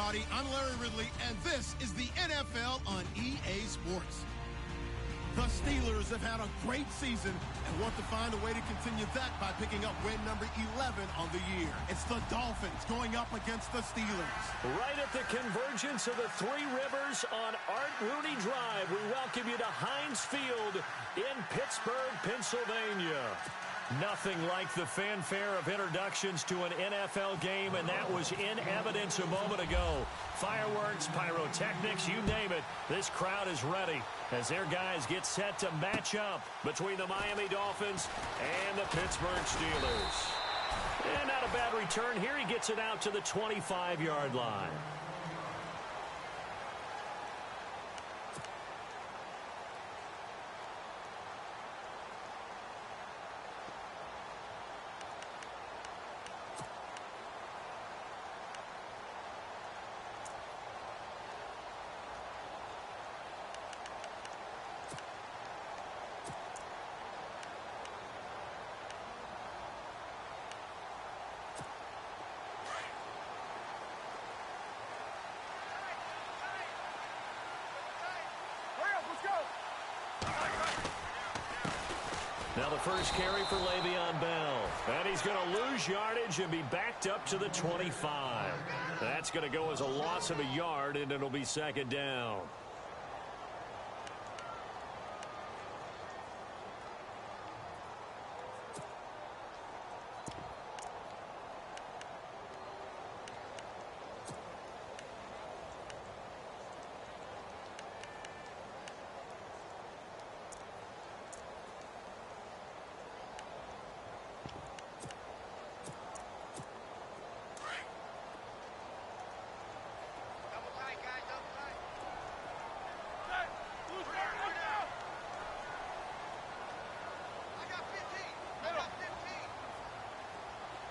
everybody. I'm Larry Ridley, and this is the NFL on EA Sports. The Steelers have had a great season and want to find a way to continue that by picking up win number 11 on the year. It's the Dolphins going up against the Steelers. Right at the convergence of the Three Rivers on Art Rooney Drive, we welcome you to Heinz Field in Pittsburgh, Pennsylvania. Nothing like the fanfare of introductions to an NFL game, and that was in evidence a moment ago. Fireworks, pyrotechnics, you name it. This crowd is ready as their guys get set to match up between the Miami Dolphins and the Pittsburgh Steelers. And not a bad return here. He gets it out to the 25-yard line. Now the first carry for Le'Veon Bell. And he's going to lose yardage and be backed up to the 25. That's going to go as a loss of a yard, and it'll be second down.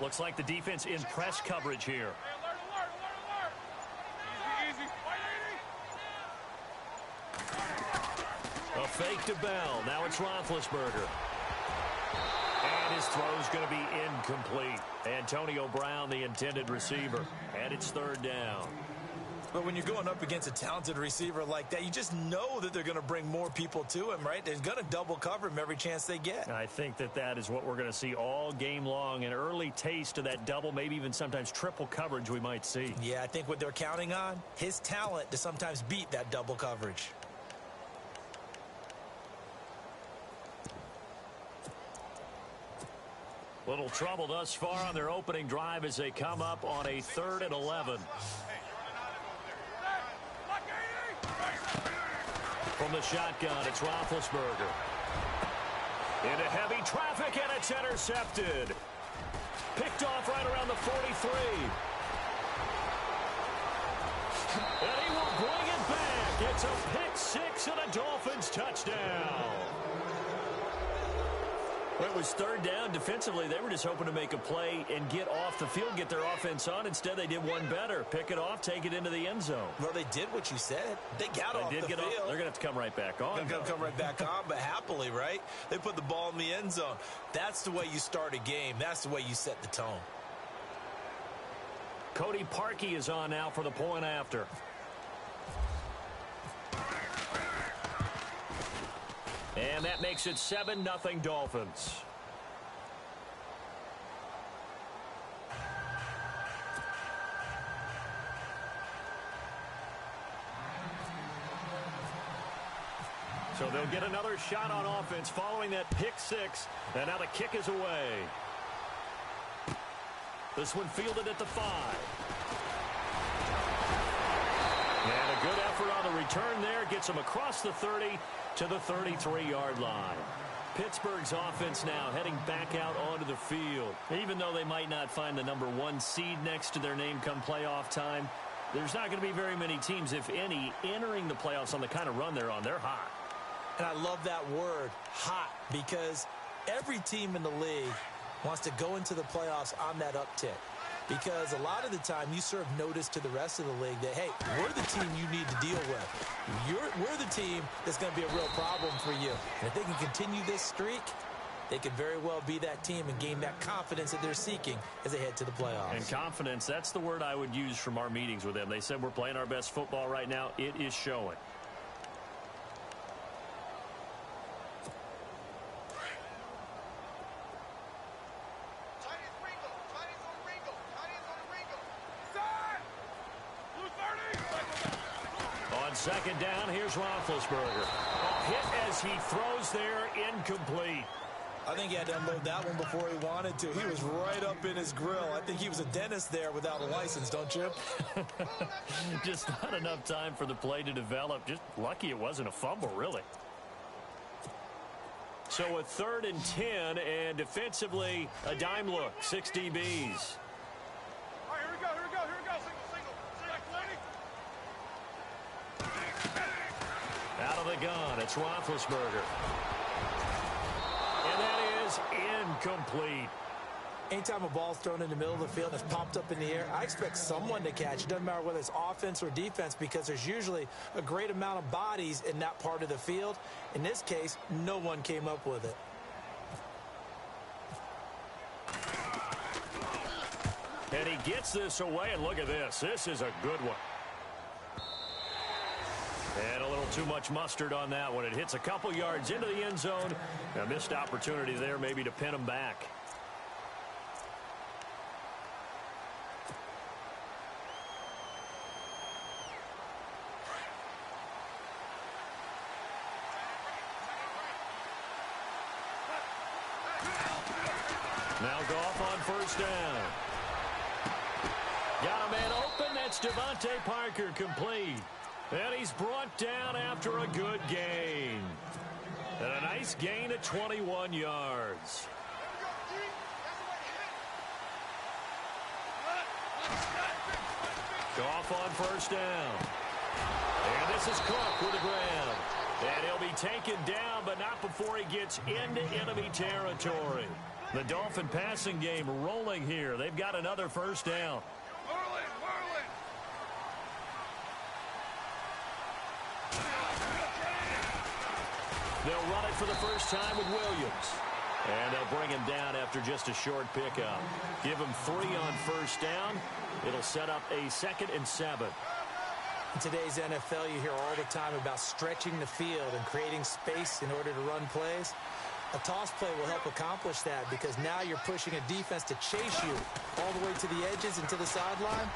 Looks like the defense in press coverage here. A fake to Bell. Now it's Roethlisberger. And his throw's going to be incomplete. Antonio Brown, the intended receiver. And it's third down. But when you're going up against a talented receiver like that, you just know that they're going to bring more people to him, right? They're going to double cover him every chance they get. I think that is what we're going to see all game long. An early taste of that double, maybe even sometimes triple coverage we might see. Yeah, I think what they're counting on, his talent to sometimes beat that double coverage. Little trouble thus far on their opening drive as they come up on a 3rd and 11. From the shotgun, it's Roethlisberger. Into heavy traffic, and it's intercepted. Picked off right around the 43. And he will bring it back. It's a pick six and a Dolphins touchdown. Well, it was third down. Defensively, they were just hoping to make a play and get off the field, get their offense on. Instead, they did one better. Pick it off, take it into the end zone. Well, they did what you said. They got off the field. They're going to have to come right back on. They're going to come right back on, but happily, right? They put the ball in the end zone. That's the way you start a game. That's the way you set the tone. Cody Parkey is on now for the point after. And that makes it 7-0 Dolphins. So they'll get another shot on offense following that pick six. And now the kick is away. This one fielded at the 5. And a good effort on the return there. Gets him across the 30 to the 33-yard line. Pittsburgh's offense now heading back out onto the field. Even though they might not find the number 1 seed next to their name come playoff time, there's not going to be very many teams, if any, entering the playoffs on the kind of run they're on. They're hot. And I love that word, hot, because every team in the league wants to go into the playoffs on that uptick. Because a lot of the time you serve notice to the rest of the league that, hey, we're the team you need to deal with. We're the team that's going to be a real problem for you. And if they can continue this streak, they could very well be that team and gain that confidence that they're seeking as they head to the playoffs. And confidence, that's the word I would use from our meetings with them. They said we're playing our best football right now. It is showing. Second down, here's Roethlisberger. Hit as he throws there, incomplete. I think he had to unload that one before he wanted to. He was right up in his grill. I think he was a dentist there without a license, don't you? Just not enough time for the play to develop. Just lucky it wasn't a fumble, really. So a 3rd and 10, and defensively, a dime look, 6 DBs. Out of the gun, it's Roethlisberger. And that is incomplete. Anytime a ball's thrown in the middle of the field and it's popped up in the air, I expect someone to catch. It doesn't matter whether it's offense or defense because there's usually a great amount of bodies in that part of the field. In this case, no one came up with it. And he gets this away, and look at this. This is a good one. And a little too much mustard on that one. It hits a couple yards into the end zone. A missed opportunity there maybe to pin him back. Now Goff on 1st down. Got a man open. That's Devontae Parker, complete. And he's brought down after a good gain. And a nice gain of 21 yards. Goff on 1st down. And this is Cook with the grab. And he'll be taken down, but not before he gets into enemy territory. The Dolphin passing game rolling here. They've got another 1st down. They'll run it for the first time with Williams. And they'll bring him down after just a short pickup. Give him 3 on 1st down. It'll set up a 2nd and 7. In today's NFL, you hear all the time about stretching the field and creating space in order to run plays. A toss play will help accomplish that because now you're pushing a defense to chase you all the way to the edges and to the sideline.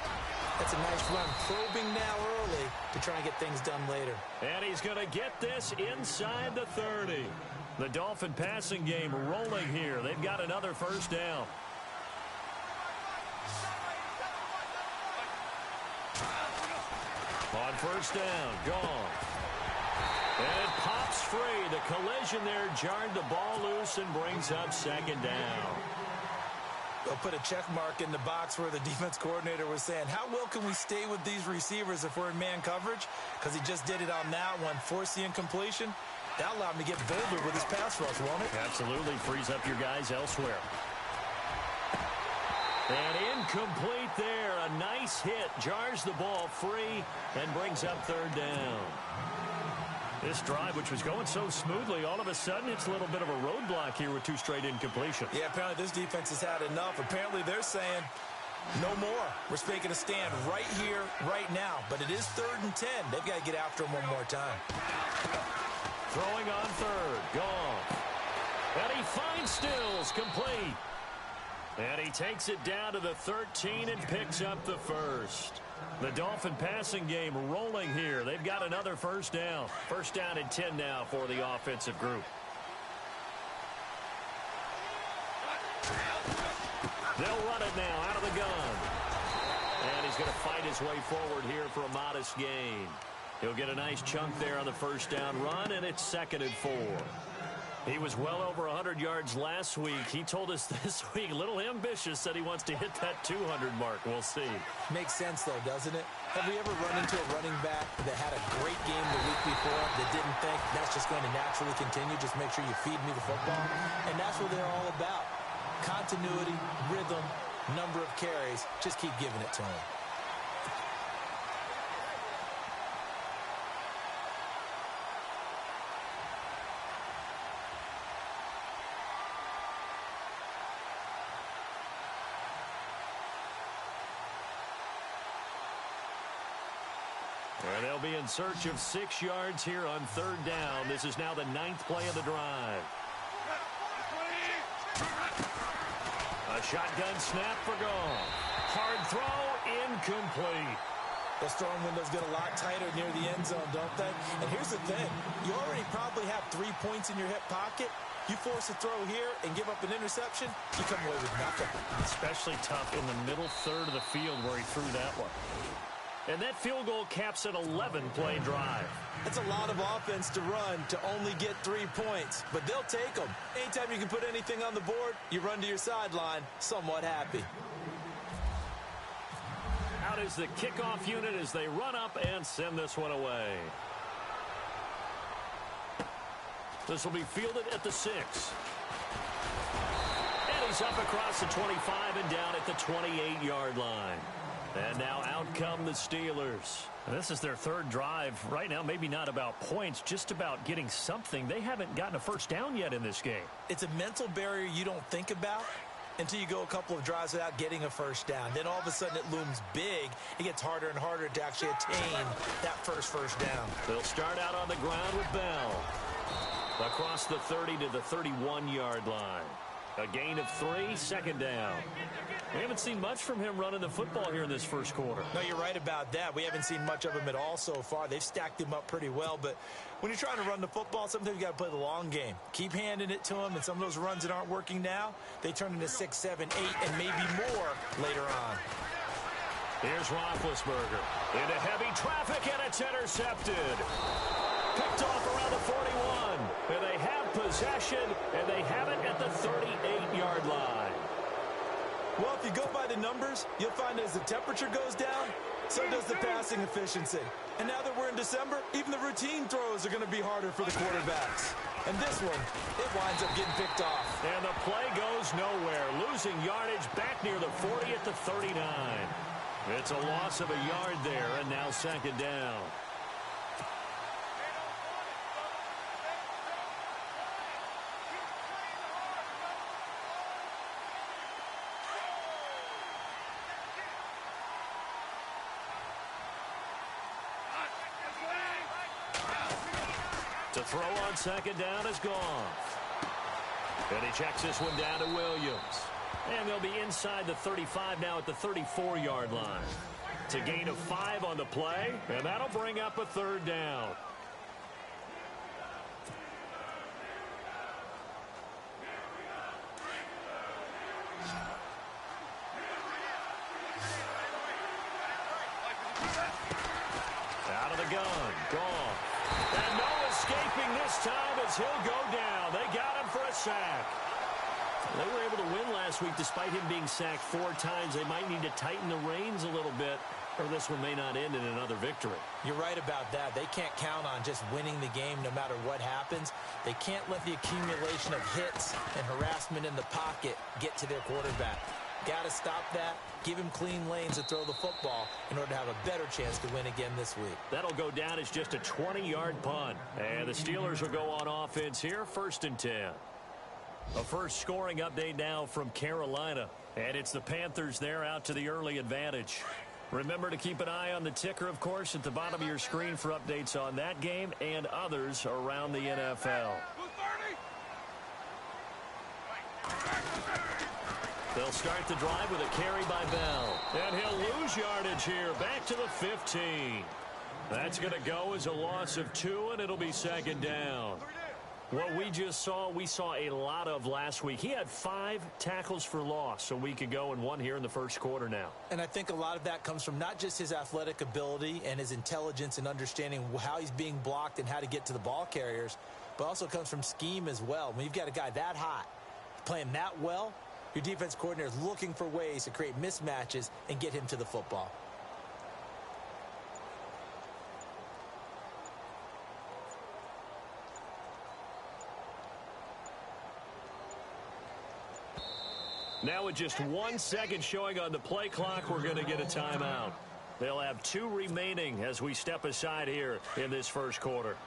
That's a nice run, probing now early to try and get things done later. And he's going to get this inside the 30. The Dolphin passing game rolling here. They've got another 1st down. On 1st down, gone. And it pops free. The collision there jarred the ball loose and brings up 2nd down. They'll put a check mark in the box where the defense coordinator was saying, how well can we stay with these receivers if we're in man coverage? Because he just did it on that one, force the incompletion. That allowed him to get bolder with his pass rush, won't it? Absolutely. Frees up your guys elsewhere. And incomplete there. A nice hit. Jars the ball free and brings up 3rd down. This drive, which was going so smoothly, all of a sudden it's a little bit of a roadblock here with 2 straight incompletions. Yeah, apparently this defense has had enough. Apparently they're saying, no more. We're making a stand right here, right now. But it is 3rd and 10. They've got to get after him one more time. Throwing on 3rd. Gone. And he finds Stills, complete. And he takes it down to the 13 and picks up the 1st. The Dolphin passing game rolling here. They've got another 1st down. 1st down and 10 now for the offensive group. They'll run it now out of the gun. And he's going to fight his way forward here for a modest gain. He'll get a nice chunk there on the 1st down run, and it's 2nd and 4. He was well over 100 yards last week. He told us this week, a little ambitious, said he wants to hit that 200 mark. We'll see. Makes sense, though, doesn't it? Have we ever run into a running back that had a great game the week before that didn't think that's just going to naturally continue? Just make sure you feed me the football. And that's what they're all about. Continuity, rhythm, number of carries. Just keep giving it to him. And they'll be in search of 6 yards here on 3rd down. This is now the 9th play of the drive. A shotgun snap for Goff. Hard throw, incomplete. Those throwing windows get a lot tighter near the end zone, don't they? And here's the thing. You already probably have 3 points in your hip pocket. You force a throw here and give up an interception, you come away with nothing. Especially tough in the middle third of the field where he threw that one. And that field goal caps an 11-play drive. That's a lot of offense to run to only get 3 points, but they'll take them. Anytime you can put anything on the board, you run to your sideline somewhat happy. Out is the kickoff unit as they run up and send this one away. This will be fielded at the 6. And he's up across the 25 and down at the 28-yard line. And now out come the Steelers. This is their 3rd drive. Right now, maybe not about points, just about getting something. They haven't gotten a first down yet in this game. It's a mental barrier you don't think about until you go a couple of drives without getting a first down. Then all of a sudden it looms big. It gets harder and harder to actually attain that first down. They'll start out on the ground with Bell. Across the 30 to the 31-yard line. A gain of 3, 2nd down. We haven't seen much from him running the football here in this first quarter. No, you're right about that. We haven't seen much of him at all so far. They've stacked him up pretty well, but when you're trying to run the football, sometimes you got to play the long game. Keep handing it to him, and some of those runs that aren't working now, they turn into 6, 7, 8, and maybe more later on. Here's Roethlisberger into heavy traffic, and it's intercepted. Picked off around the 41. And they have possession, and they have it at the 38-yard line. Well, if you go by the numbers, you'll find that as the temperature goes down, so does the passing efficiency. And now that we're in December, even the routine throws are going to be harder for the quarterbacks. And this one, it winds up getting picked off. And the play goes nowhere, losing yardage back near the 40 at the 39. It's a loss of a yard there, and now 2nd down. To throw on 2nd down is Goff. And he checks this one down to Williams. And they'll be inside the 35 now at the 34-yard line. It's a gain of 5 on the play, and that'll bring up a 3rd down. Out of the gun, Goff. And no escaping this time as he'll go down. They got him for a sack. They were able to win last week despite him being sacked 4 times. They might need to tighten the reins a little bit, or this one may not end in another victory. You're right about that. They can't count on just winning the game no matter what happens. They can't let the accumulation of hits and harassment in the pocket get to their quarterback. Got to stop that. Give him clean lanes to throw the football in order to have a better chance to win again this week. That'll go down as just a 20-yard punt. And the Steelers will go on offense here, 1st and 10. A first scoring update now from Carolina. And it's the Panthers there out to the early advantage. Remember to keep an eye on the ticker, of course, at the bottom of your screen for updates on that game and others around the NFL. They'll start the drive with a carry by Bell. And he'll lose yardage here, back to the 15. That's going to go as a loss of 2, and it'll be 2nd down. What we just saw, we saw a lot of last week. He had 5 tackles for loss a week ago and 1 here in the first quarter now. And I think a lot of that comes from not just his athletic ability and his intelligence and understanding how he's being blocked and how to get to the ball carriers, but also comes from scheme as well. When you've got a guy that hot, playing that well, your defense coordinator is looking for ways to create mismatches and get him to the football. Now with just 1 second showing on the play clock, we're going to get a timeout. They'll have 2 remaining as we step aside here in this first quarter.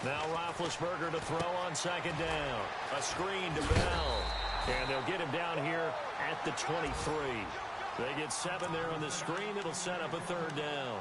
Now Roethlisberger to throw on 2nd down. A screen to Bell. And they'll get him down here at the 23. They get 7 there on the screen. It'll set up a third down.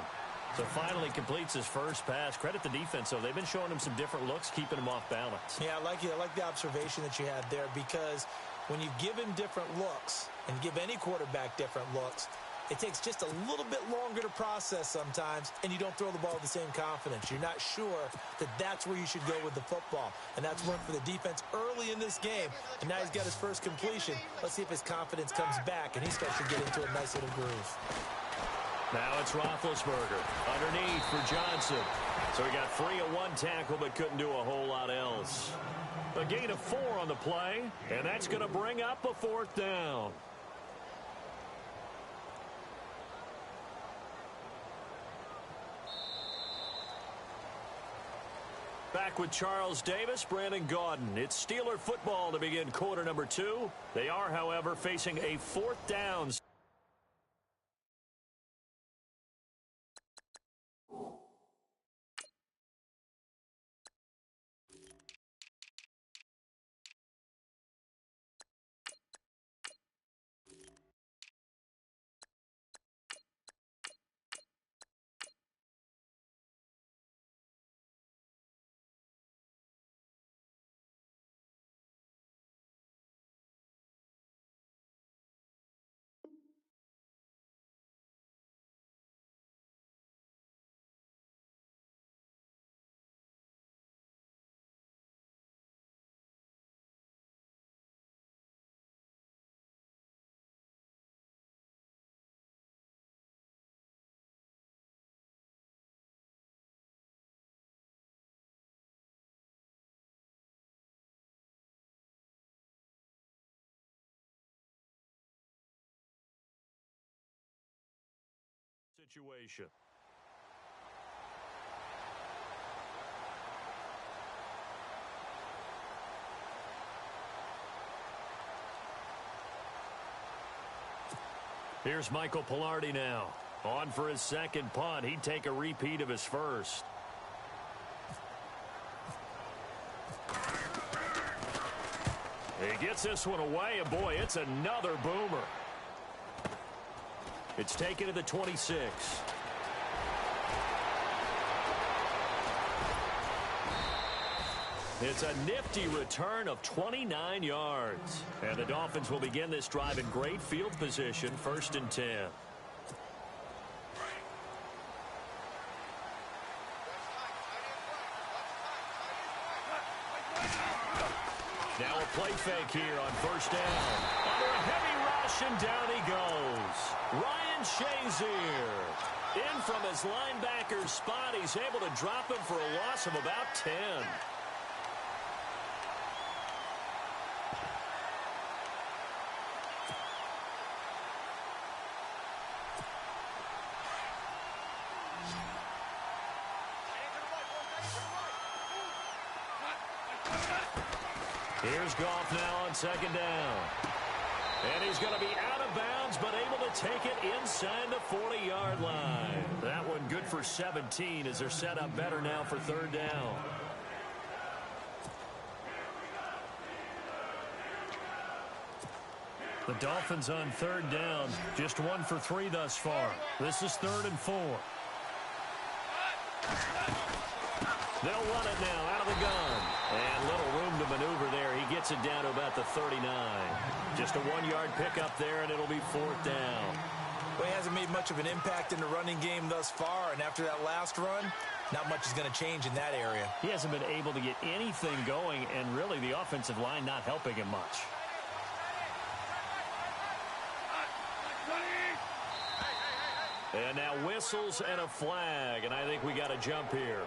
So finally completes his first pass. Credit the defense, though. They've been showing him some different looks, keeping him off balance. Yeah, I like the observation that you had there, because when you give him different looks and give any quarterback different looks, it takes just a little bit longer to process sometimes, and you don't throw the ball with the same confidence. You're not sure that that's where you should go with the football, and that's worked for the defense early in this game, and now he's got his first completion. Let's see if his confidence comes back, and he starts to get into a nice little groove. Now it's Roethlisberger underneath for Johnson. So he got free of one tackle but couldn't do a whole lot else. A gain of 4 on the play, and that's going to bring up a 4th down. Back with Charles Davis, Brandon Gaudin. It's Steeler football to begin quarter number 2. They are, however, facing a 4th down. Situation. Here's Michael Pilardi now. On for his second punt. He'd take a repeat of his first. He gets this one away, and boy, it's another boomer. It's taken to the 26. It's a nifty return of 29 yards. And the Dolphins will begin this drive in great field position, 1st and 10. Now a play fake here on 1st down. Under a heavy rush, and down he goes. Ryan Shazier. In from his linebacker spot. He's able to drop him for a loss of about 10. Here's Goff now on 2nd down. And he's going to be out of bounds, but able to take it inside the 40-yard line. That one good for 17 as they're set up better now for 3rd down. The Dolphins on 3rd down, just 1 for 3 thus far. This is 3rd and 4. They'll run it now out of the gun. And little room to maneuver there. He gets it down to about the 39. Just a 1-yard pickup there, and it'll be 4th down. Well, he hasn't made much of an impact in the running game thus far, and after that last run, not much is going to change in that area. He hasn't been able to get anything going, and really the offensive line not helping him much. And now whistles and a flag, and I think we got a jump here.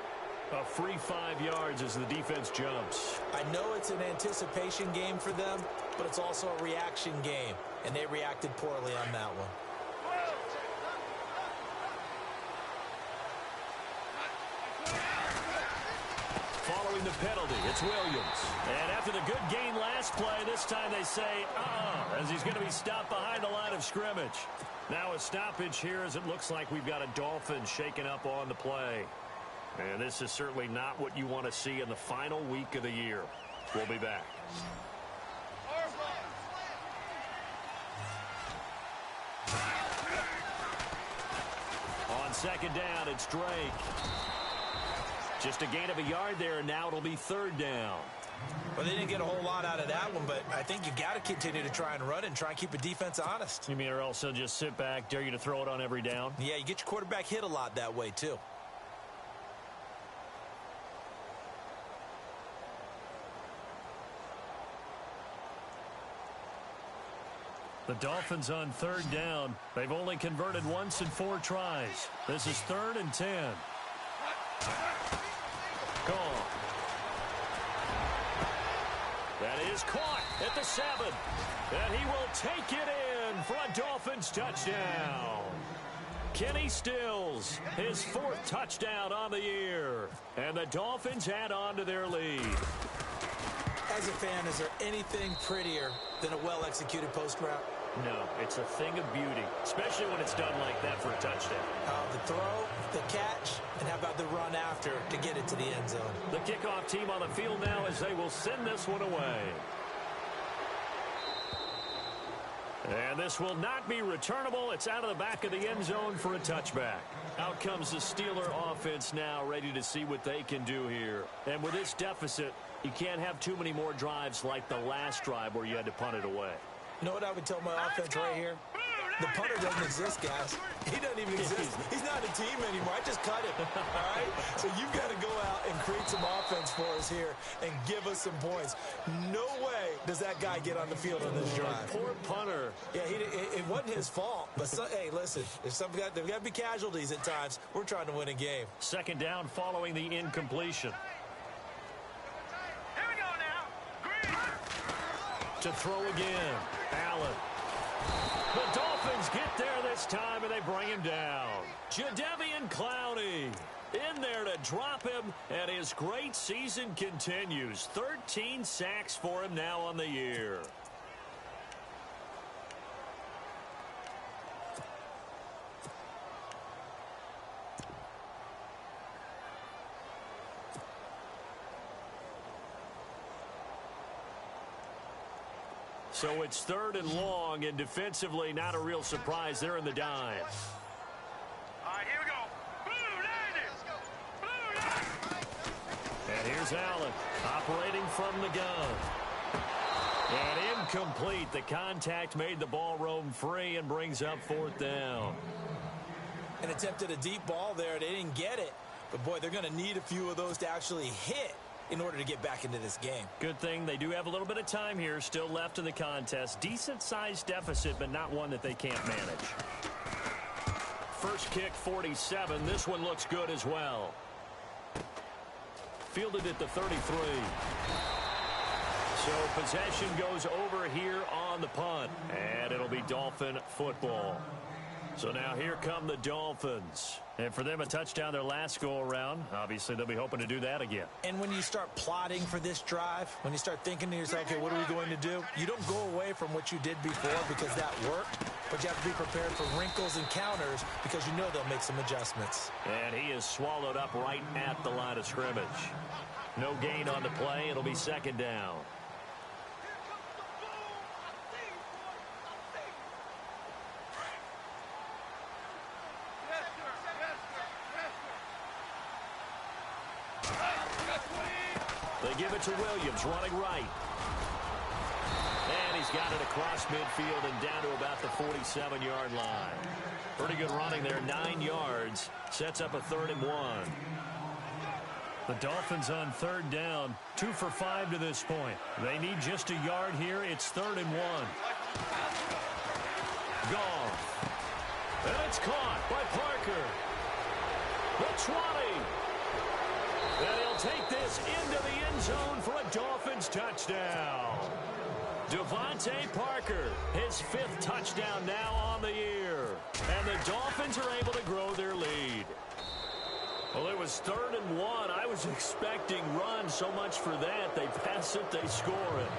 A free 5 yards as the defense jumps. I know it's an anticipation game for them, but it's also a reaction game, and they reacted poorly on that one. Following the penalty, it's Williams. And after the good gain last play, this time they say, as he's going to be stopped behind the line of scrimmage. Now a stoppage here as it looks like we've got a Dolphin shaken up on the play. And this is certainly not what you want to see in the final week of the year. We'll be back. second down. It's Drake. Just a gain of a yard there, and now it'll be third down. Well, they didn't get a whole lot out of that one, but I think you got to continue to try and run and try and keep the defense honest. You mean or else they'll just sit back, dare you to throw it on every down? Yeah, you get your quarterback hit a lot that way, too. The Dolphins on third down. They've only converted once in 4 tries. This is 3rd and 10. Gone. That is caught at the 7. And he will take it in for a Dolphins touchdown. Kenny Stills, his 4th touchdown on the year. And the Dolphins add on to their lead. As a fan, is there anything prettier than a well-executed post route? No, it's a thing of beauty, especially when it's done like that for a touchdown. The throw, the catch, and how about the run after to get it to the end zone? The kickoff team on the field now as they will send this one away. And this will not be returnable. It's out of the back of the end zone for a touchback. Out comes the Steeler offense now, ready to see what they can do here. And with this deficit, you can't have too many more drives like the last drive where you had to punt it away. You know what I would tell my offense right here? The punter doesn't exist, guys. He doesn't even exist. He's not a team anymore. I just cut him, all right? So you've got to go out and create some offense for us here and give us some points. No way does that guy get on the field on this drive. Poor punter. Yeah, it wasn't his fault. But, hey, listen, there's got to be casualties at times. We're trying to win a game. Second down following the incompletion. To throw again. Allen. The Dolphins get there this time, and they bring him down. Jadeveon Clowney in there to drop him, and his great season continues. 13 sacks for him now on the year. So it's 3rd and long, and defensively, not a real surprise. They're in the dime. All right, here we go. Blue 90. And here's Allen operating from the gun. And incomplete. The contact made the ball roam free and brings up 4th down. And attempted a deep ball there. They didn't get it. But, boy, they're going to need a few of those to actually hit in order to get back into this game. Good thing they do have a little bit of time here still left in the contest. Decent-sized deficit, but not one that they can't manage. First kick, 47. This one looks good as well. Fielded at the 33. So possession goes over here on the punt, and it'll be Dolphin football. So now here come the Dolphins. And for them, a touchdown their last go-around. Obviously, they'll be hoping to do that again. And when you start plotting for this drive, when you start thinking to yourself, okay, what are we going to do? You don't go away from what you did before because that worked. But you have to be prepared for wrinkles and counters because you know they'll make some adjustments. And he is swallowed up right at the line of scrimmage. No gain on the play. It'll be 2nd down. They give it to Williams, running right. And he's got it across midfield and down to about the 47-yard line. Pretty good running there, 9 yards. Sets up a 3rd and 1. The Dolphins on 3rd down, 2 for 5 to this point. They need just a yard here. It's 3rd and 1. Goff. And it's caught by Parker. The 20. And he'll take this into the end zone for a Dolphins touchdown. Devontae Parker, his 5th touchdown now on the year. And the Dolphins are able to grow their lead. Well, it was 3rd and 1. I was expecting run so much for that. They pass it, they score it.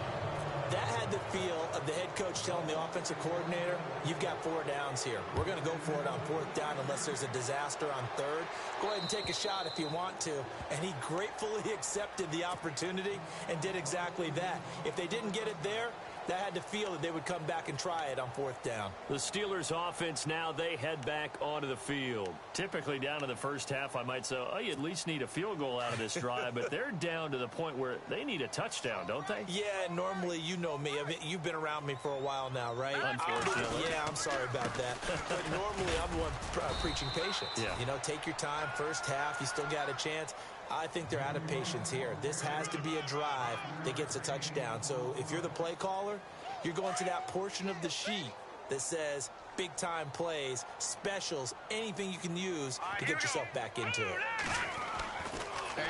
That had the feel of the head coach telling the offensive coordinator, you've got 4 downs here. We're going to go for it on 4th down unless there's a disaster on 3rd. Go ahead and take a shot if you want to. And he gratefully accepted the opportunity and did exactly that. If they didn't get it there, that had to feel that they would come back and try it on 4th down. The Steelers offense now, they head back onto the field. Typically down in the first half, I might say, oh, you at least need a field goal out of this drive, but they're down to the point where they need a touchdown, don't they? Yeah, normally, you know me. I mean, you've been around me for a while now, right? Unfortunately. Yeah, I'm sorry about that. But normally, I'm the one preaching patience. Yeah. You know, take your time, first half, you still got a chance. I think they're out of patience here. This has to be a drive that gets a touchdown. So if you're the play caller, you're going to that portion of the sheet that says big-time plays, specials, anything you can use to get yourself back into it.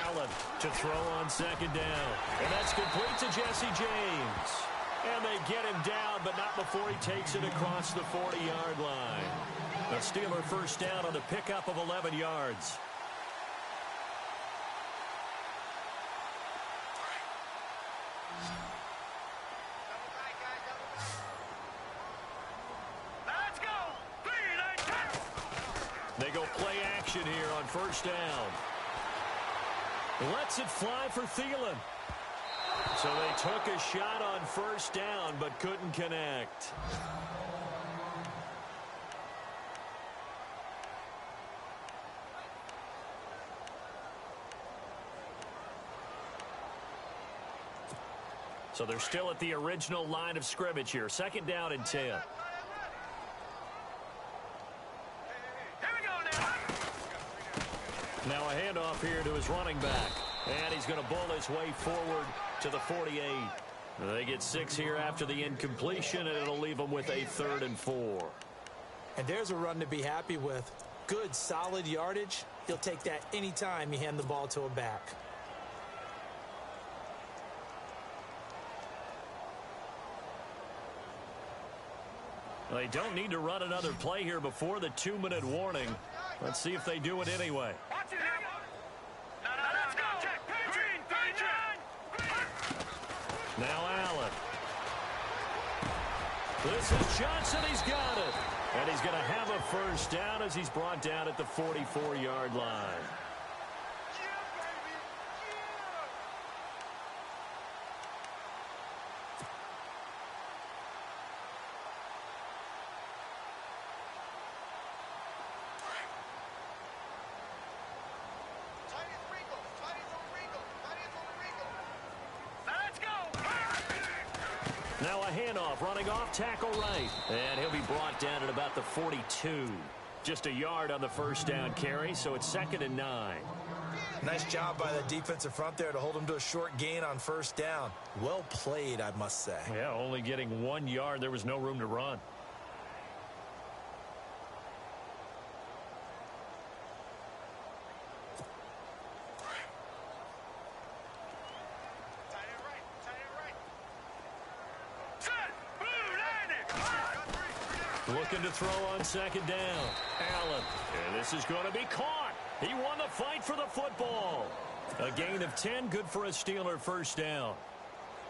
Allen to throw on 2nd down. And that's complete to Jesse James. And they get him down, but not before he takes it across the 40-yard line. A Steeler first down on the pickup of 11 yards. They go play action here on 1st down. Lets it fly for Thielen. So they took a shot on 1st down, but couldn't connect. So they're still at the original line of scrimmage here. 2nd down and 10. Now a handoff here to his running back. And he's going to bull his way forward to the 48. They get 6 here after the incompletion, and it'll leave them with a 3rd and 4. And there's a run to be happy with. Good, solid yardage. He'll take that anytime you hand the ball to a back. They don't need to run another play here before the 2-minute warning. Let's see if they do it anyway. Now Allen. This is Johnson. He's got it. And he's going to have a first down as he's brought down at the 44-yard line. Now a handoff, running off tackle right. And he'll be brought down at about the 42. Just a yard on the first down carry, so it's 2nd and 9. Nice job by the defensive front there to hold him to a short gain on 1st down. Well played, I must say. Yeah, only getting 1 yard. There was no room to run. Looking to throw on 2nd down. Allen. And this is going to be caught. He won the fight for the football. A gain of 10, good for a Steeler first down.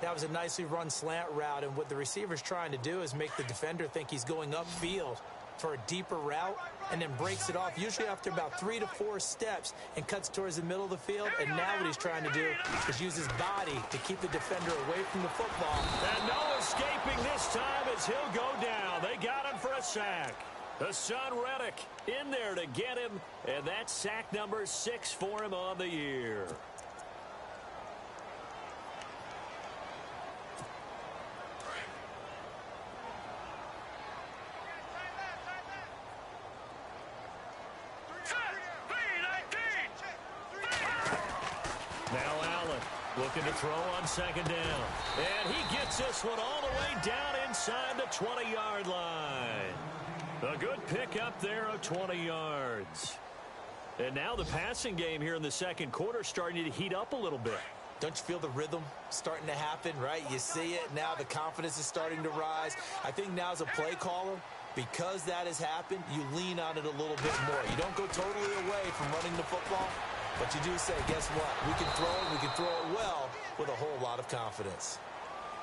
That was a nicely run slant route, and what the receiver's trying to do is make the defender think he's going upfield for a deeper route and then breaks it off, usually after about 3 to 4 steps, and cuts towards the middle of the field. And now what he's trying to do is use his body to keep the defender away from the football. And no escaping this time as he'll go down. They got him for a sack. Hassan Reddick in there to get him, and that's sack number 6 for him on the year. Now Allen looking to throw on 2nd down. And he gets this one all the way down inside the 20-yard line. A good pick up there of 20 yards. And now the passing game here in the second quarter starting to heat up a little bit. Don't you feel the rhythm starting to happen, right? You see it. Now the confidence is starting to rise. I think now as a play caller, because that has happened, you lean on it a little bit more. You don't go totally away from running the football, but you do say, guess what? We can throw it well with a whole lot of confidence.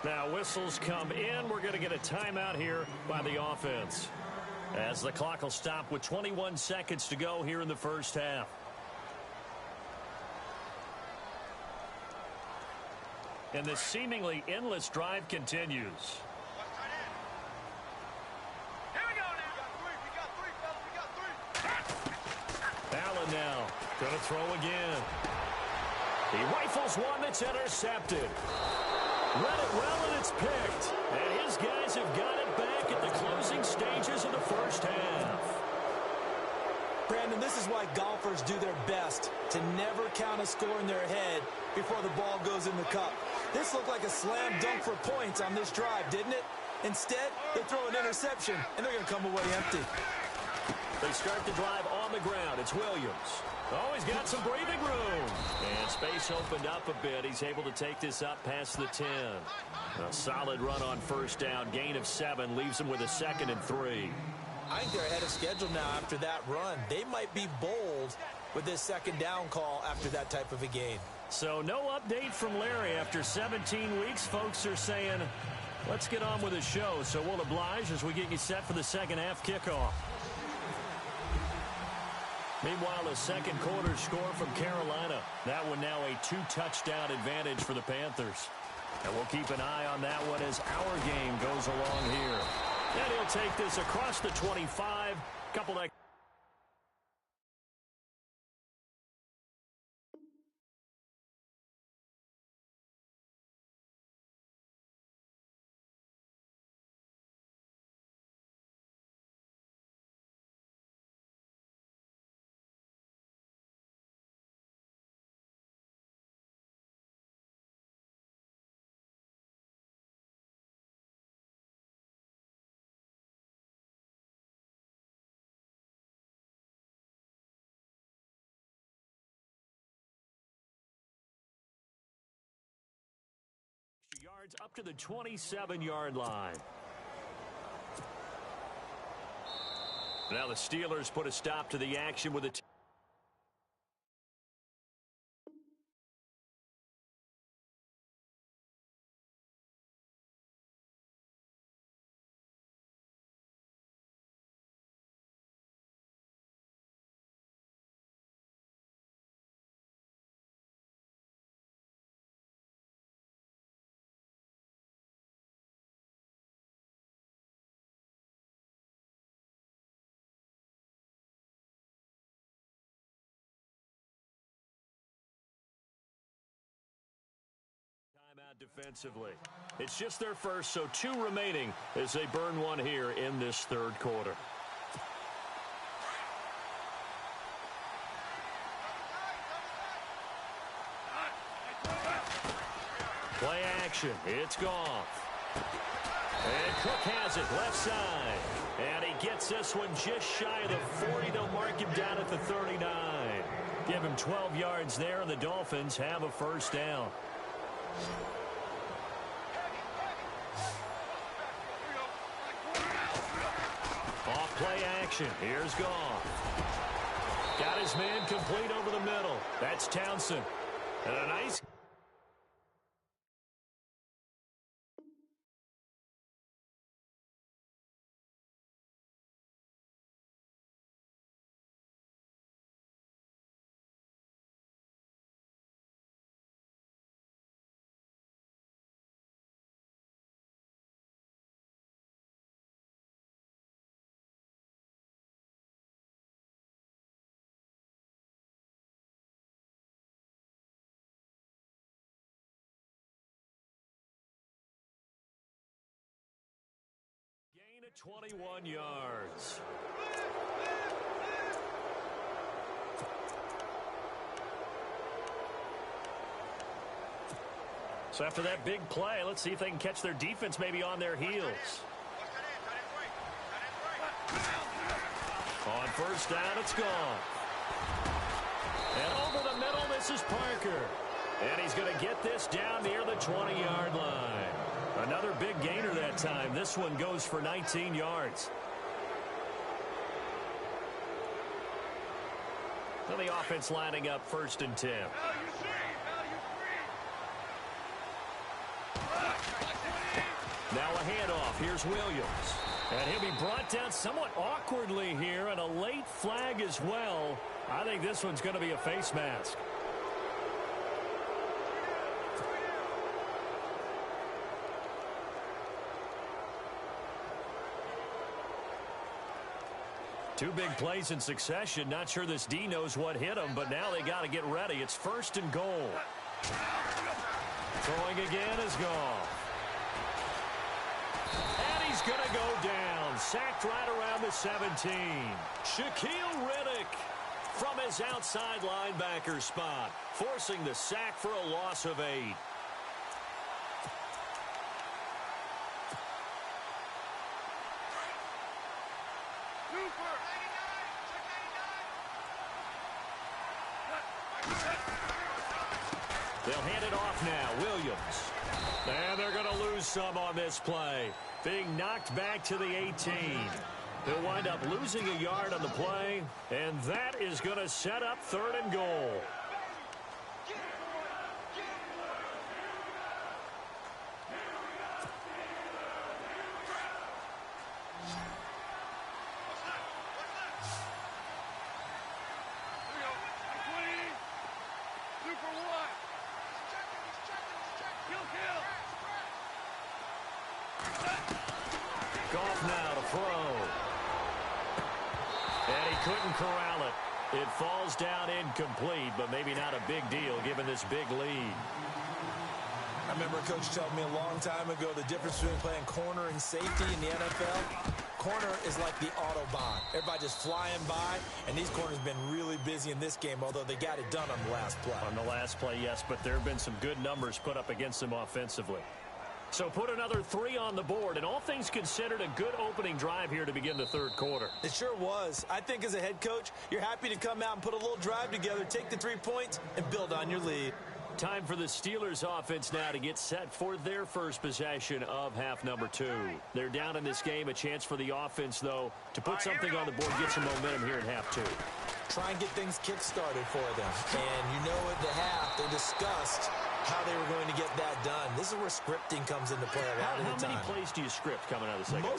Now whistles come in. We're going to get a timeout here by the offense, as the clock will stop with 21 seconds to go here in the first half. And this seemingly endless drive continues. Going to throw again. He rifles one that's intercepted. Read it well, and it's picked. And his guys have got it back at the closing stages of the first half. Brandon, this is why golfers do their best to never count a score in their head before the ball goes in the cup. This looked like a slam dunk for points on this drive, didn't it? Instead, they throw an interception, and they're going to come away empty. They start the drive on the ground. It's Williams. Oh, he's got some breathing room. And space opened up a bit. He's able to take this up past the 10. A solid run on first down. Gain of 7 leaves him with a 2nd and 3. I think they're ahead of schedule now after that run. They might be bold with this 2nd down call after that type of a gain. So no update from Larry after 17 weeks. Folks are saying, let's get on with the show. So we'll oblige as we get you set for the second half kickoff. Meanwhile, a second quarter score from Carolina. That one now a 2-touchdown advantage for the Panthers. And we'll keep an eye on that one as our game goes along here. And he'll take this across the 25. Couple that. Yards up to the 27-yard line. Now the Steelers put a stop to the action with a timeout defensively. It's just their first, so 2 remaining as they burn one here in this third quarter. Play action. It's Goff. And Cook has it left side. And he gets this one just shy of the 40. They'll mark him down at the 39. Give him 12 yards there, and the Dolphins have a first down. Off play action. Here's Goff. Got his man complete over the middle. That's Townsend. And a nice... Gain of 21 yards. So after that big play, let's see if they can catch their defense maybe on their heels. On first down, it's gone. And over the middle, this is Parker. And he's going to get this down near the 20-yard line. Another big gainer that time. This one goes for 19 yards. So the offense lining up 1st and 10. Now a handoff. Here's Williams. And he'll be brought down somewhat awkwardly here, and a late flag as well. I think this one's going to be a face mask. Two big plays in succession. Not sure this D knows what hit him, but now they got to get ready. It's 1st and goal. Throwing again is gone. And he's going to go down. Sacked right around the 17. Shaquille Riddick from his outside linebacker spot, forcing the sack for a loss of 8. They'll hand it off now. Williams. And they're going to lose some on this play. Being knocked back to the 18. He'll wind up losing a yard on the play, and that is going to set up 3rd and goal. Goff now to throw. And he couldn't corral it. It falls down incomplete, but maybe not a big deal given this big lead. I remember a coach telling me a long time ago the difference between playing corner and safety in the NFL. Corner is like the Autobahn. Everybody just flying by, and these corners have been really busy in this game, although they got it done on the last play. On the last play, yes, but there have been some good numbers put up against them offensively. So put another 3 on the board, and all things considered, a good opening drive here to begin the 3rd quarter. It sure was. I think as a head coach, you're happy to come out and put a little drive together, take the 3 points, and build on your lead. Time for the Steelers offense now to get set for their first possession of half number 2. They're down in this game. A chance for the offense, though, to put something on the board, get some momentum here in half 2. Try and get things kick-started for them. And you know at the half, they discussed how they were going to get that done. This is where scripting comes into play a lot of the time. How many plays do you script coming out of the second?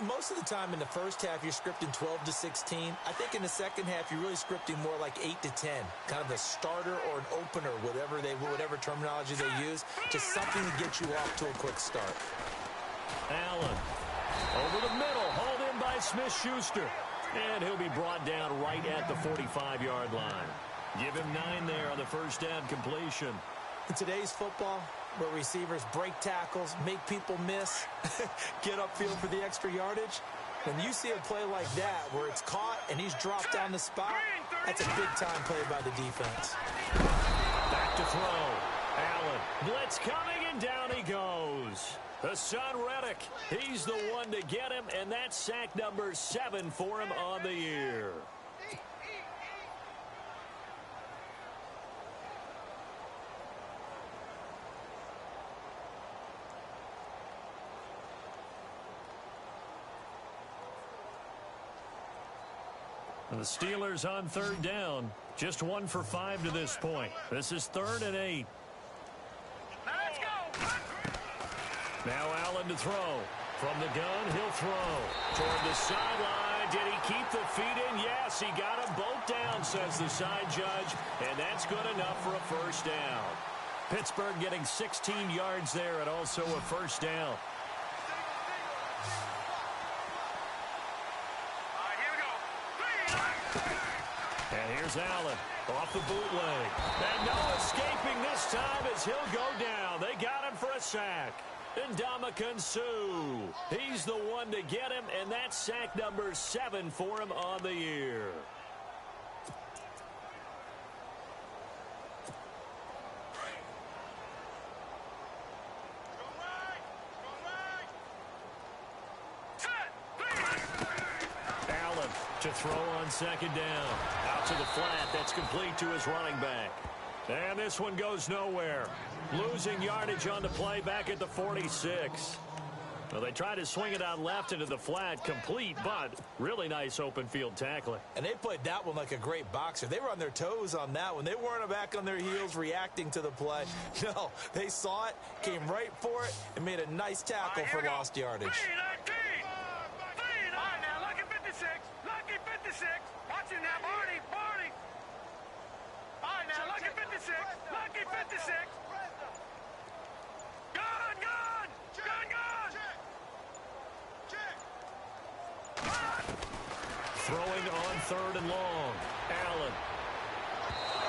Most of the time in the first half, you're scripting 12 to 16. I think in the second half, you're really scripting more like 8 to 10. Kind of a starter or an opener, whatever terminology they use. Just something to get you off to a quick start. Allen over the middle, hauled in by Smith-Schuster. And he'll be brought down right at the 45-yard line. Give him 9 there on the first down completion. In today's football, where receivers break tackles, make people miss, get upfield for the extra yardage, when you see a play like that where it's caught and he's dropped down the spot, that's a big-time play by the defense. Back to throw. Allen, blitz coming, and down he goes. Hassan Reddick, he's the one to get him, and that's sack number 7 for him on the year. The Steelers on 3rd down. Just 1 for 5 to this point. This is 3rd and 8. Let's go. Now Allen to throw. From the gun, he'll throw. Toward the sideline. Did he keep the feet in? Yes, he got them both down, says the side judge. And that's good enough for a first down. Pittsburgh getting 16 yards there and also a first down. And here's Allen off the bootleg. And no escaping this time as he'll go down. They got him for a sack. And Ndamukong Suh, he's the one to get him, and that's sack number 7 for him on the year. Allen to throw on 2nd down. Out to the flat. That's complete to his running back. And this one goes nowhere. Losing yardage on the play back at the 46. Well, they tried to swing it out left into the flat, complete, but really nice open field tackling. And they played that one like a great boxer. They were on their toes on that one. They weren't back on their heels reacting to the play. No, they saw it, came right for it, and made a nice tackle for lost yardage. Lucky 56. Lucky 56. Watch it now, Barney. Barney. All right, now, lucky 56. Lucky 56. Gun, gun. Gun, gun. Throwing on 3rd and long. Allen.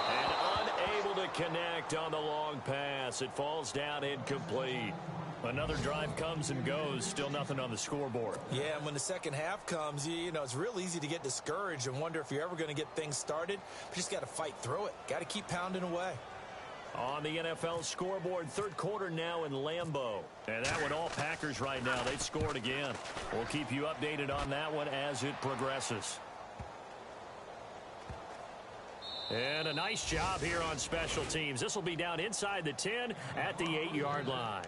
And unable to connect on the long pass. It falls down incomplete. Another drive comes and goes. Still nothing on the scoreboard. Yeah, and when the second half comes, you know, it's real easy to get discouraged and wonder if you're ever going to get things started. But you just got to fight through it. Got to keep pounding away. On the NFL scoreboard, 3rd quarter now in Lambeau. And that one, all Packers right now. They scored again. We'll keep you updated on that one as it progresses. And a nice job here on special teams. This will be down inside the 10 at the 8-yard line.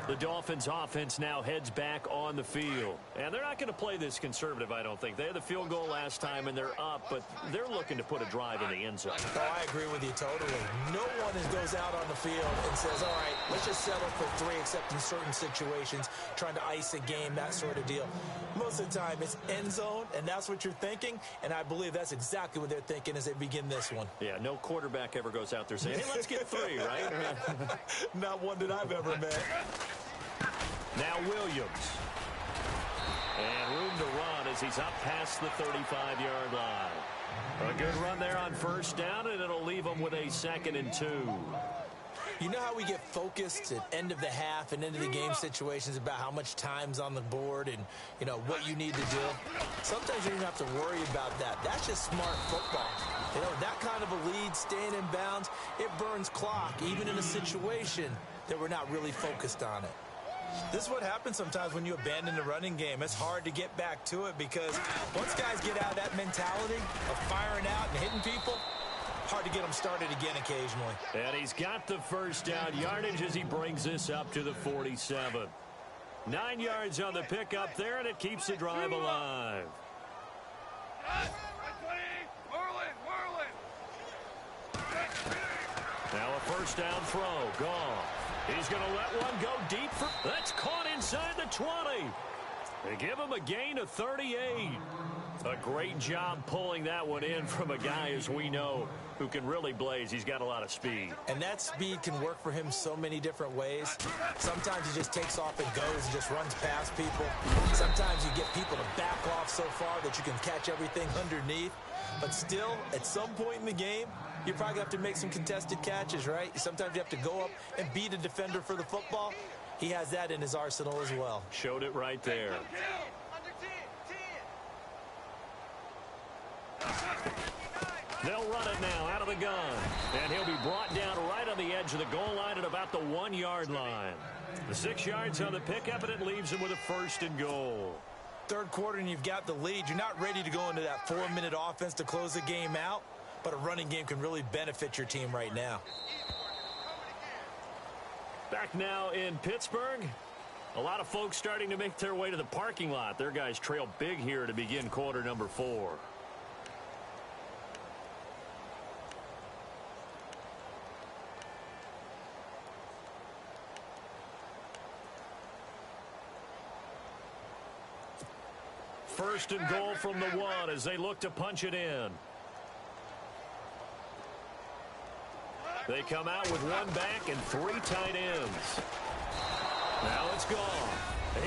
The Dolphins offense now heads back on the field. And they're not going to play this conservative, I don't think. They had the field goal last time, and they're up, but they're looking to put a drive in the end zone. Oh, I agree with you totally. No one goes out on the field and says, all right, let's just settle for 3, except in certain situations, trying to ice a game, that sort of deal. Most of the time, it's end zone, and that's what you're thinking, and I believe that's exactly what they're thinking as they begin this one. Yeah, no quarterback ever goes out there saying, hey, let's get 3, right? Not one that I've ever met. Now Williams. And room to run as he's up past the 35-yard line. A good run there on 1st down, and it'll leave him with a 2nd and 2. You know how we get focused at end of the half and end of the game situations about how much time's on the board and, you know, what you need to do? Sometimes you don't have to worry about that. That's just smart football. You know, that kind of a lead, staying in bounds, it burns clock, even in a situation that we're not really focused on it. This is what happens sometimes when you abandon the running game. It's hard to get back to it because once guys get out of that mentality of firing out and hitting people, hard to get them started again occasionally. And he's got the 1st down yardage as he brings this up to the 47. 9 yards on the pickup there, and it keeps the drive alive. Now a 1st down throw, gone. He's going to let one go deep. That's caught inside the 20. They give him a gain of 38. A great job pulling that one in from a guy, as we know, who can really blaze. He's got a lot of speed. And that speed can work for him so many different ways. Sometimes he just takes off and goes and just runs past people. Sometimes you get people to back off so far that you can catch everything underneath. But still, at some point in the game, you probably have to make some contested catches, right? Sometimes you have to go up and beat a defender for the football. He has that in his arsenal as well. Showed it right there. They'll run it now out of the gun. And he'll be brought down right on the edge of the goal line at about the 1-yard line. The 6 yards on the pickup, and it leaves him with a 1st and goal. 3rd quarter, and you've got the lead. You're not ready to go into that 4-minute offense to close the game out. But a running game can really benefit your team right now. Back now in Pittsburgh. A lot of folks starting to make their way to the parking lot. Their guys trail big here to begin quarter number 4. First and goal from the 1 as they look to punch it in. They come out with 1 back and 3 tight ends. Now it's gone.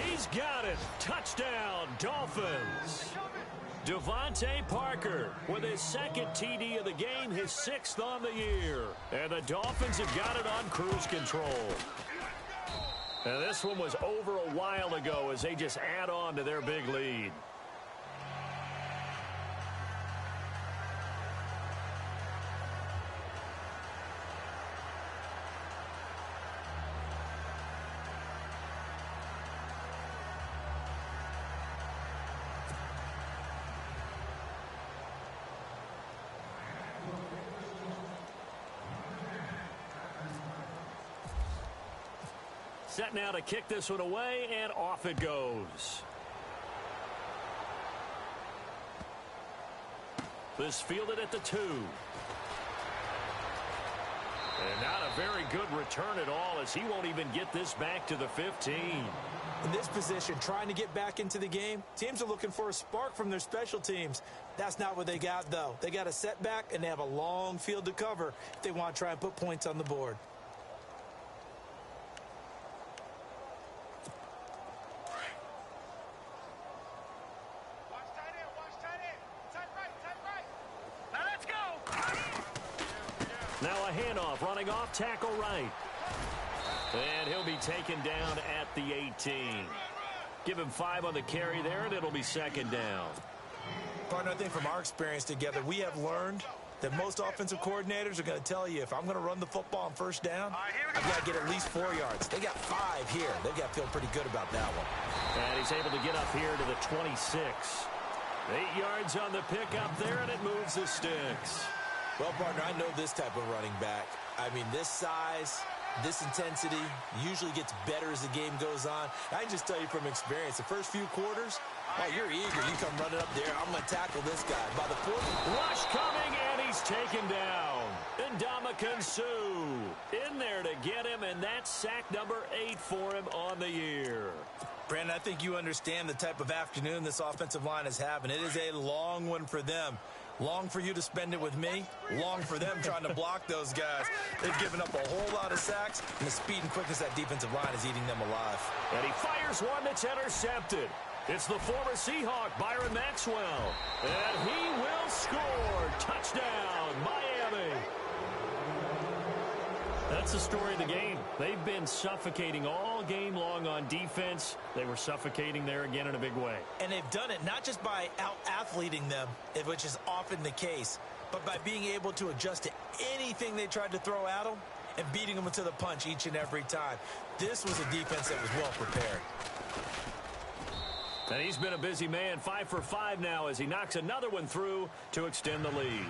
He's got it. Touchdown, Dolphins. Devontae Parker with his 2nd TD of the game, his 6th on the year. And the Dolphins have got it on cruise control. And this one was over a while ago as they just add on to their big lead. Set now to kick this one away, and off it goes. This fielded at the 2. And not a very good return at all as he won't even get this back to the 15. In this position, trying to get back into the game, teams are looking for a spark from their special teams. That's not what they got, though. They got a setback, and they have a long field to cover if they want to try and put points on the board. Watch tight end, watch tight end. Now a handoff, running off, tackle right. And he'll be taken down at the 18. Give him 5 on the carry there, and it'll be second down. Partner, I think from our experience together, we have learned that most offensive coordinators are going to tell you, if I'm going to run the football on first down, I've got to get at least 4 yards. They got 5 here. They've got to feel pretty good about that one. And he's able to get up here to the 26. 8 yards on the pickup there, and it moves the sticks. Well, partner, I know this type of running back. I mean, this size, this intensity usually gets better as the game goes on. I can just tell you from experience, the first few quarters, oh, you're eager. You come running up there. I'm going to tackle this guy. By the fourth, rush coming, and he's taken down. Ndamukong Suh in there to get him, and that's sack number 8 for him on the year. Brandon, I think you understand the type of afternoon this offensive line is having. It is a long one for them. Long for you to spend it with me. Long for them trying to block those guys. They've given up a whole lot of sacks, and the speed and quickness of that defensive line is eating them alive. And he fires one that's intercepted. It's the former Seahawk, Byron Maxwell. And he will score. Touchdown, Miami. That's the story of the game. They've been suffocating all game long on defense. They were suffocating there again in a big way. And they've done it not just by out-athleting them, which is often the case, but by being able to adjust to anything they tried to throw at them and beating them to the punch each and every time. This was a defense that was well prepared. And he's been a busy man, 5 for 5 now as he knocks another one through to extend the lead.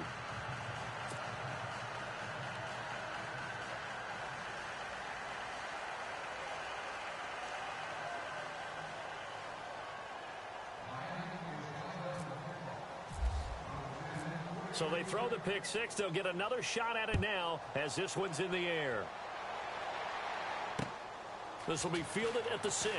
So they throw the pick six. They'll get another shot at it now as this one's in the air. This will be fielded at the 6.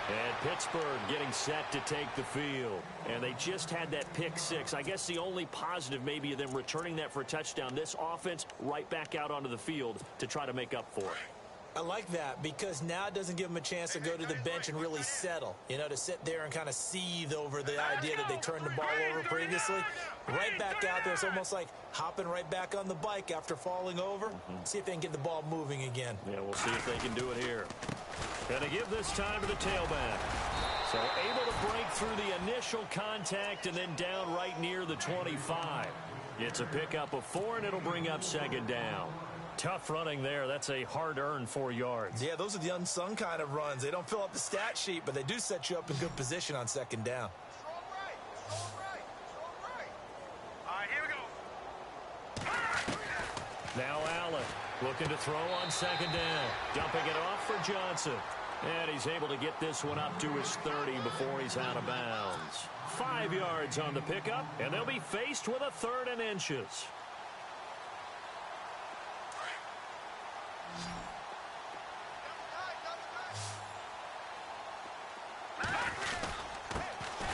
And Pittsburgh getting set to take the field. And they just had that pick six. I guess the only positive maybe of them returning that for a touchdown. This offense right back out onto the field to try to make up for it. I like that because now it doesn't give them a chance to go to the bench and really settle. You know, to sit there and kind of seethe over the idea that they turned the ball over previously. Right back out there. It's almost like hopping right back on the bike after falling over. See if they can get the ball moving again. Yeah, we'll see if they can do it here. And to give this time to the tailback. So able to break through the initial contact and then down right near the 25. It's a pickup of 4, and it'll bring up second down. Tough running there. That's a hard-earned 4 yards. Yeah, those are the unsung kind of runs. They don't fill up the stat sheet, but they do set you up in good position on second down. All right, here we go. Now Allen looking to throw on second down. Dumping it off for Johnson. And he's able to get this one up to his 30 before he's out of bounds. 5 yards on the pickup, and they'll be faced with a 3rd and inches.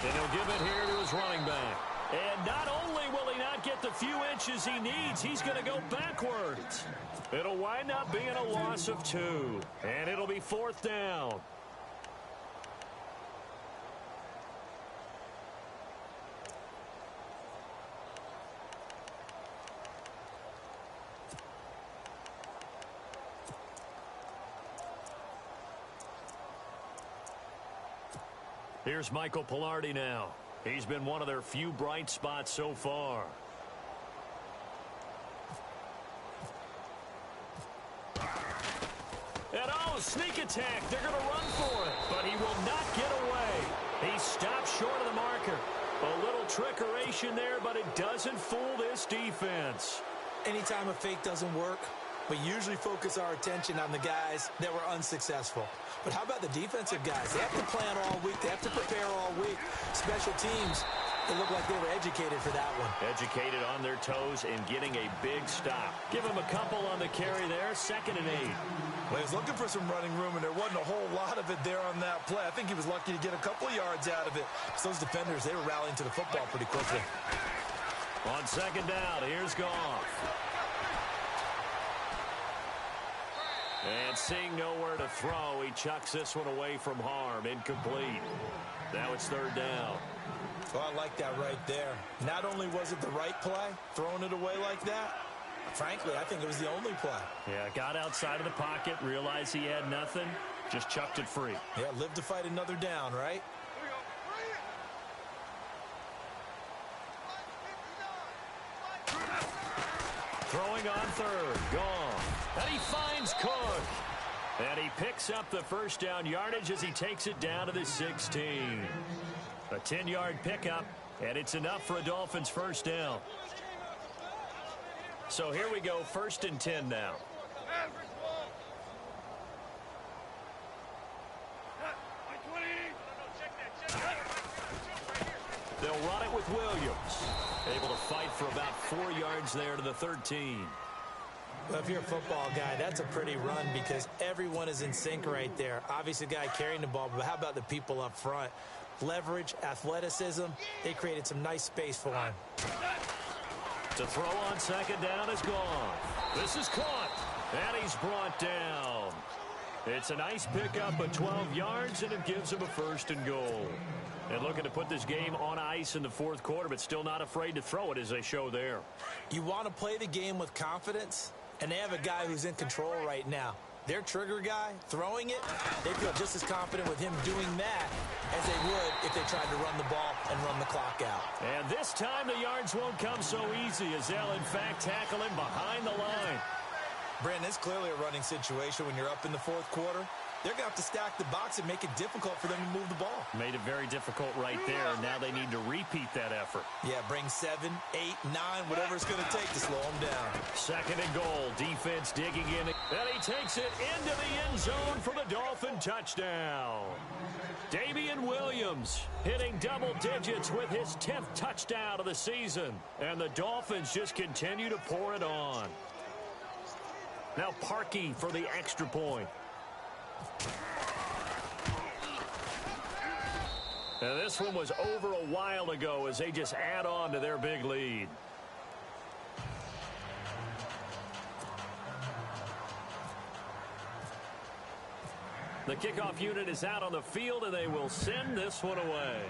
And he'll give it here to his running back. And not only will he not get the few inches he needs, he's going to go backwards. It'll wind up being a loss of 2. And it'll be 4th down. Here's Michael Pilardi now. He's been one of their few bright spots so far. And oh, sneak attack. They're going to run for it. But he will not get away. He stopped short of the marker. A little trickeration there, but it doesn't fool this defense. Anytime a fake doesn't work, we usually focus our attention on the guys that were unsuccessful. But how about the defensive guys? They have to plan all week. They have to prepare all week. Special teams, it looked like they were educated for that one. Educated on their toes and getting a big stop. Give him a couple on the carry there, 2nd and 8. Well, he was looking for some running room, and there wasn't a whole lot of it there on that play. I think he was lucky to get a couple of yards out of it. So those defenders, they were rallying to the football pretty quickly. On 2nd down, here's Goff. And seeing nowhere to throw, he chucks this one away from harm. Incomplete. Now it's 3rd down. Oh, I like that right there. Not only was it the right play, throwing it away like that, frankly, I think it was the only play. Yeah, got outside of the pocket, realized he had nothing, just chucked it free. Yeah, live to fight another down, right? Throwing on third, gone. And he finds Cook. And he picks up the first down yardage as he takes it down to the 16. A 10-yard pickup, and it's enough for a Dolphins first down. So here we go, 1st and 10 now. They'll run it with Williams. Able to fight for about 4 yards there to the 13. Well, if you're a football guy, that's a pretty run because everyone is in sync right there. Obviously, the guy carrying the ball, but how about the people up front? Leverage, athleticism, they created some nice space for him. To throw on second down is gone. This is caught, and he's brought down. It's a nice pickup of 12 yards, and it gives him a 1st and goal. And looking to put this game on ice in the 4th quarter, but still not afraid to throw it as they show there. You want to play the game with confidence, and they have a guy who's in control right now. Their trigger guy, throwing it, they feel just as confident with him doing that as they would if they tried to run the ball and run the clock out. And this time the yards won't come so easy as they'll, in fact, tackle him behind the line. Brandon, it's clearly a running situation when you're up in the 4th quarter. They're going to have to stack the box and make it difficult for them to move the ball. Made it very difficult right there. Now they need to repeat that effort. Yeah, bring 7, 8, 9, whatever it's going to take to slow them down. 2nd and goal. Defense digging in. And he takes it into the end zone for the Dolphin touchdown. Damian Williams hitting double digits with his 10th touchdown of the season. And the Dolphins just continue to pour it on. Now Parkey for the extra point. And this one was over a while ago as they just add on to their big lead. The kickoff unit is out on the field, and they will send this one away.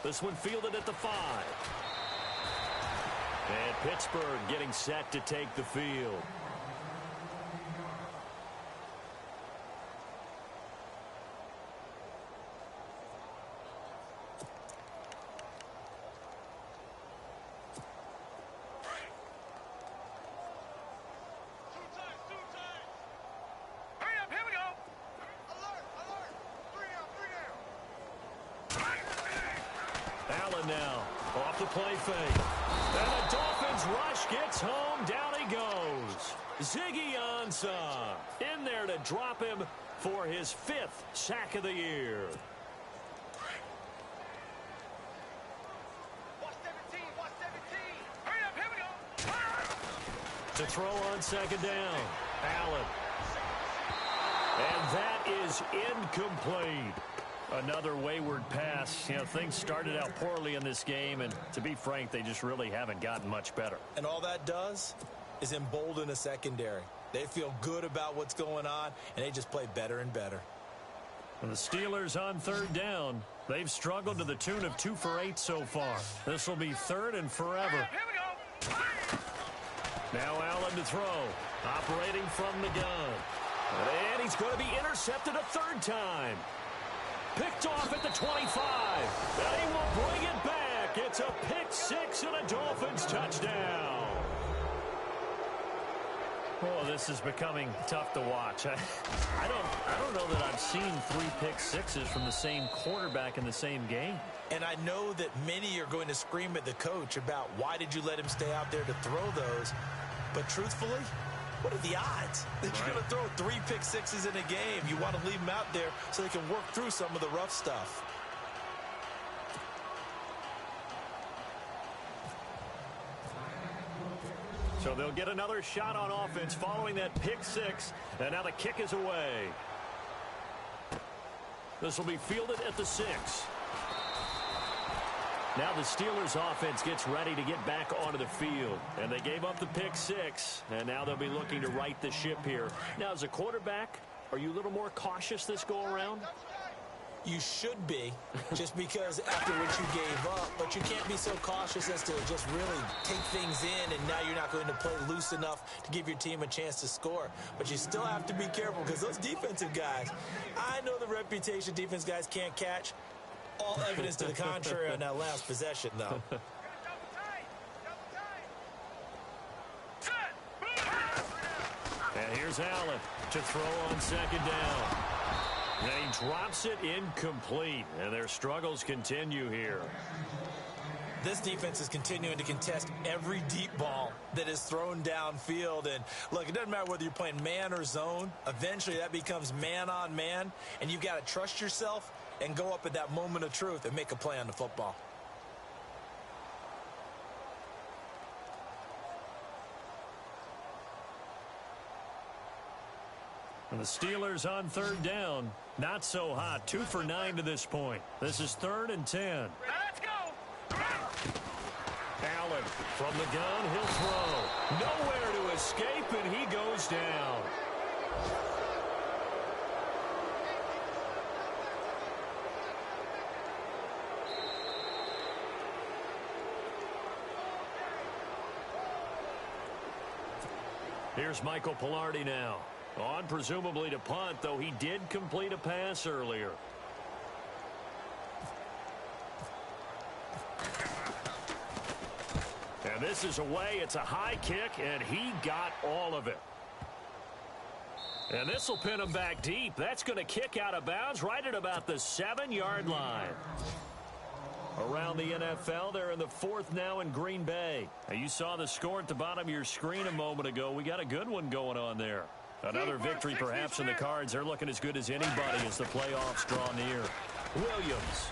This one fielded at the 5. And Pittsburgh getting set to take the field. Now, off the play fake. And the Dolphins rush gets home. Down he goes. Ziggy Ansah in there to drop him for his 5th sack of the year. Watch 17, watch 17. Hurry up, here we go. To throw on 2nd down. Allen. And that is incomplete. Another wayward pass. You know, things started out poorly in this game, and to be frank, they just really haven't gotten much better. And all that does is embolden a secondary. They feel good about what's going on, and they just play better and better. And the Steelers on 3rd down. They've struggled to the tune of 2 for 8 so far. This will be 3rd and forever. Here we go. Now Allen to throw. Operating from the gun. And he's going to be intercepted a 3rd time. Picked off at the 25. And he will bring it back. It's a pick 6 and a Dolphins touchdown. Oh, this is becoming tough to watch. I don't know that I've seen 3 pick 6s from the same quarterback in the same game. And I know that many are going to scream at the coach about why did you let him stay out there to throw those. But truthfully, what are the odds that you're going to throw 3 pick 6s in a game? You want to leave them out there so they can work through some of the rough stuff. So they'll get another shot on offense following that pick 6. And now the kick is away. This will be fielded at the 6. Now the Steelers offense gets ready to get back onto the field. And they gave up the pick 6. And now they'll be looking to right the ship here. Now, as a quarterback, are you a little more cautious this go around? You should be, just because after what you gave up, but you can't be so cautious as to just really take things in, and now you're not going to play loose enough to give your team a chance to score. But you still have to be careful, because those defensive guys, I know the reputation defense guys can't catch. All evidence to the contrary on that last possession, though. And here's Allen to throw on second down. And he drops it incomplete, and their struggles continue here. This defense is continuing to contest every deep ball that is thrown downfield. And, look, it doesn't matter whether you're playing man or zone. Eventually, that becomes man on man, and you've got to trust yourself and go up at that moment of truth and make a play on the football. And the Steelers on third down. Not so hot. 2 for 9 to this point. This is 3rd and 10. Let's go. Allen from the gun. He'll throw. Nowhere to escape, and he goes down. Here's Michael Pilardi now. On presumably to punt, though he did complete a pass earlier. And this is away. It's a high kick, and he got all of it. And this will pin him back deep. That's going to kick out of bounds right at about the 7-yard line. Around the NFL, they're in the 4th now in Green Bay. Now, you saw the score at the bottom of your screen a moment ago. We got a good one going on there. Another victory perhaps in the cards. They're looking as good as anybody as the playoffs draw near. Williams.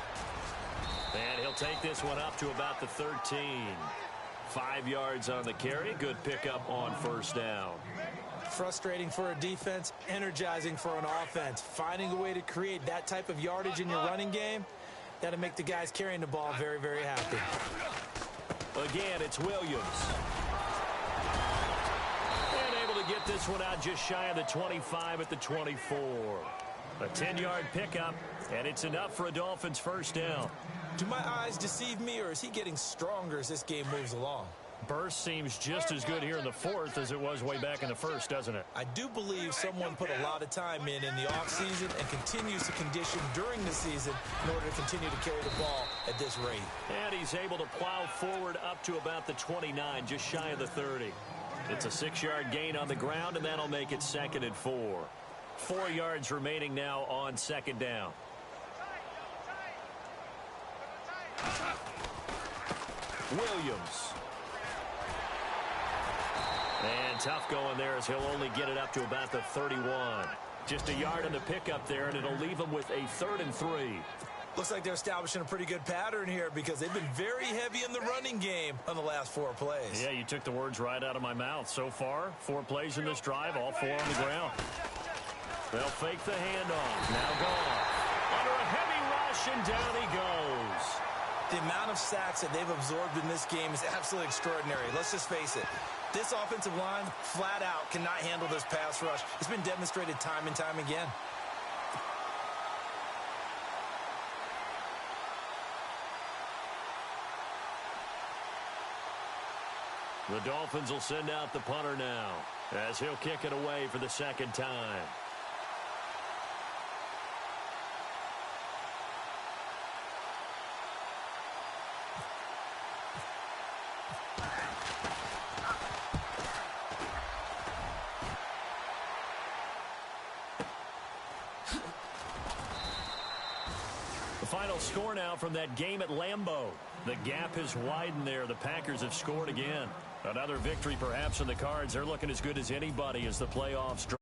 And he'll take this one up to about the 13. 5 yards on the carry. Good pickup on first down. Frustrating for a defense, energizing for an offense. Finding a way to create that type of yardage in your running game, that'll make the guys carrying the ball very, very happy. Again, it's Williams. Get this one out just shy of the 25 at the 24. A 10-yard pickup, and it's enough for a Dolphins first down. Do my eyes deceive me, or is he getting stronger as this game moves along? Burst seems just as good here in the 4th as it was way back in the 1st, doesn't it? I do believe someone put a lot of time in the offseason and continues to condition during the season in order to continue to carry the ball at this rate. And he's able to plow forward up to about the 29, just shy of the 30. It's a 6-yard gain on the ground, and that'll make it 2nd and 4. 4 yards remaining now on second down. Williams. And tough going there as he'll only get it up to about the 31. Just a yard in the pickup there, and it'll leave him with a 3rd and 3. Looks like they're establishing a pretty good pattern here because they've been very heavy in the running game on the last 4 plays. Yeah, you took the words right out of my mouth. So far, 4 plays in this drive, all 4 on the ground. They'll fake the handoff. Now gone. Under a heavy rush, and down he goes. The amount of sacks that they've absorbed in this game is absolutely extraordinary. Let's just face it. This offensive line, flat out, cannot handle this pass rush. It's been demonstrated time and time again. The Dolphins will send out the punter now as he'll kick it away for the 2nd time. The final score now from that game at Lambeau. The gap has widened there. The Packers have scored again. Another victory perhaps in the cards. They're looking as good as anybody as the playoffs draw.